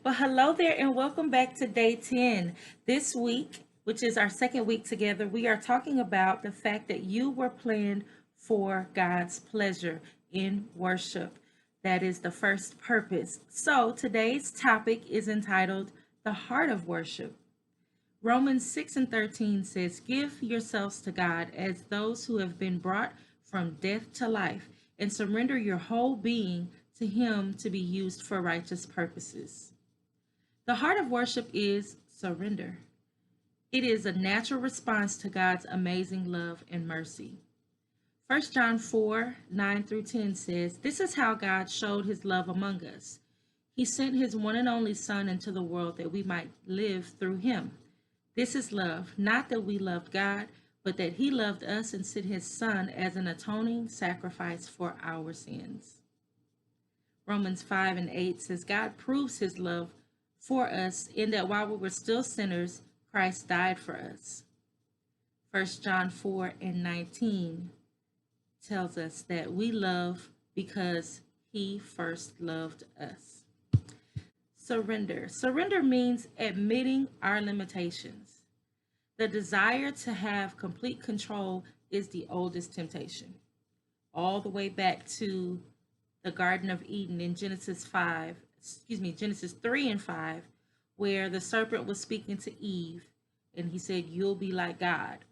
Well, hello there, and welcome back to day 10. This week, which is our second week together, we are talking about the fact that you were planned for God's pleasure in worship. That is the first purpose. So, today's topic is entitled The Heart of Worship. Romans 6 and 13 says, "Give yourselves to God as those who have been brought from death to life, and surrender your whole being to Him to be used for righteous purposes." The heart of worship is surrender. It is a natural response to God's amazing love and mercy. 1 John 4 9 through 10 says, "This is how God showed his love among us. He sent his one and only Son into the world that we might live through him. This is love, not that we loved God, but that he loved us and sent his Son as an atoning sacrifice for our sins." Romans 5 and 8 says, "God proves his love for us in that while we were still sinners, Christ died for us." 1 John 4 and 19 tells us that we love because he first loved us. Surrender. Surrender means admitting our limitations. The desire to have complete control is the oldest temptation. All the way back to the Garden of Eden in Genesis 3 and 5, where the serpent was speaking to Eve and he said, "You'll be like God."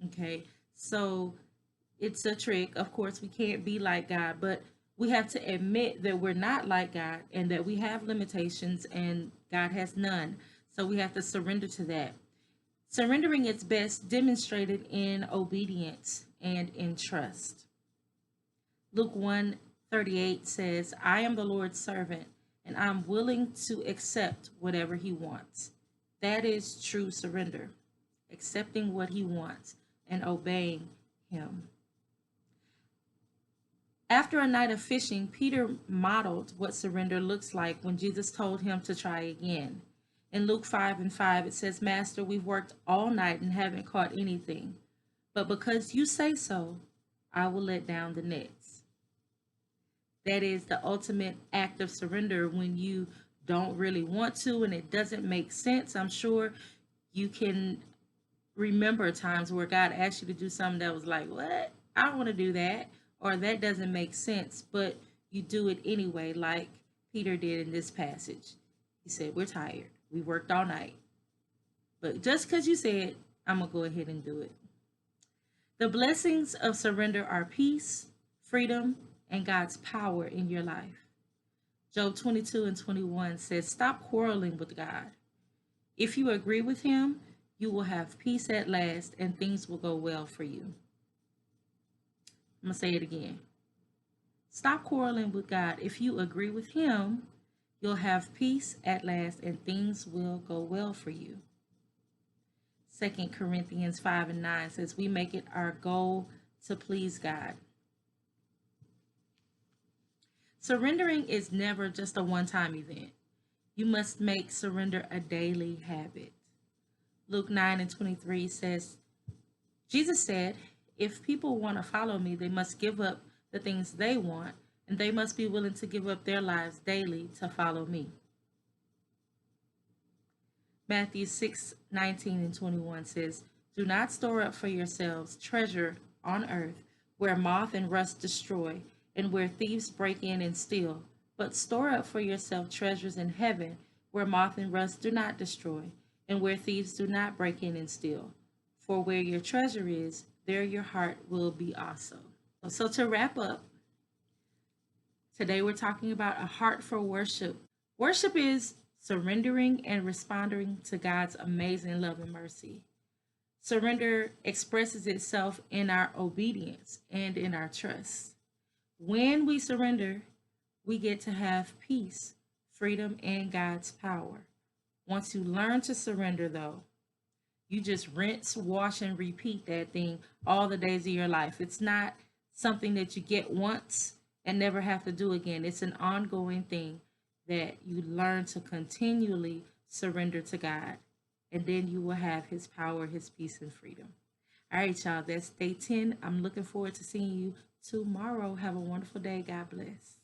Okay, so it's a trick. Of course, we can't be like God, but we have to admit that we're not like God and that we have limitations and God has none. So we have to surrender to that. Surrendering is best demonstrated in obedience and in trust. Luke 1:38 says, "I am the Lord's servant, and I'm willing to accept whatever he wants." That is true surrender, accepting what he wants and obeying him. After a night of fishing, Peter modeled what surrender looks like when Jesus told him to try again. In Luke 5 and 5, it says, "Master, we've worked all night and haven't caught anything, but because you say so, I will let down the nets." That is the ultimate act of surrender when you don't really want to and it doesn't make sense. I'm sure you can remember times where God asked you to do something that was like, "What? I don't want to do that," or "That doesn't make sense," but you do it anyway, like Peter did in this passage. He said, "We're tired. We worked all night. But just because you said, I'm going to go ahead and do it." The blessings of surrender are peace, freedom, and God's power in your life. Job 22 and 21 says, "Stop quarreling with God. If you agree with him, you will have peace at last and things will go well for you." I'm going to say it again. Stop quarreling with God. If you agree with him, you'll have peace at last and things will go well for you. 2 Corinthians 5 and 9 says, "We make it our goal to please God." Surrendering is never just a one-time event. You must make surrender a daily habit. Luke 9 and 23 says, Jesus said, "If people want to follow me, they must give up the things they want, and they must be willing to give up their lives daily to follow me." Matthew 6:19 and 21 says, "Do not store up for yourselves treasure on earth, where moth and rust destroy, and where thieves break in and steal, but store up for yourself treasures in heaven, where moth and rust do not destroy, and where thieves do not break in and steal. For where your treasure is, there your heart will be also." So to wrap up, today we're talking about a heart for worship. Worship is surrendering and responding to God's amazing love and mercy. Surrender expresses itself in our obedience and in our trust. When we surrender, we get to have peace, freedom, and God's power. Once you learn to surrender, though, you just rinse, wash, and repeat that thing all the days of your life. It's not something that you get once and never have to do again. It's an ongoing thing that you learn to continually surrender to God. And then you will have his power, his peace, and freedom. All right, y'all, that's day 10. I'm looking forward to seeing you tomorrow. Have a wonderful day. God bless.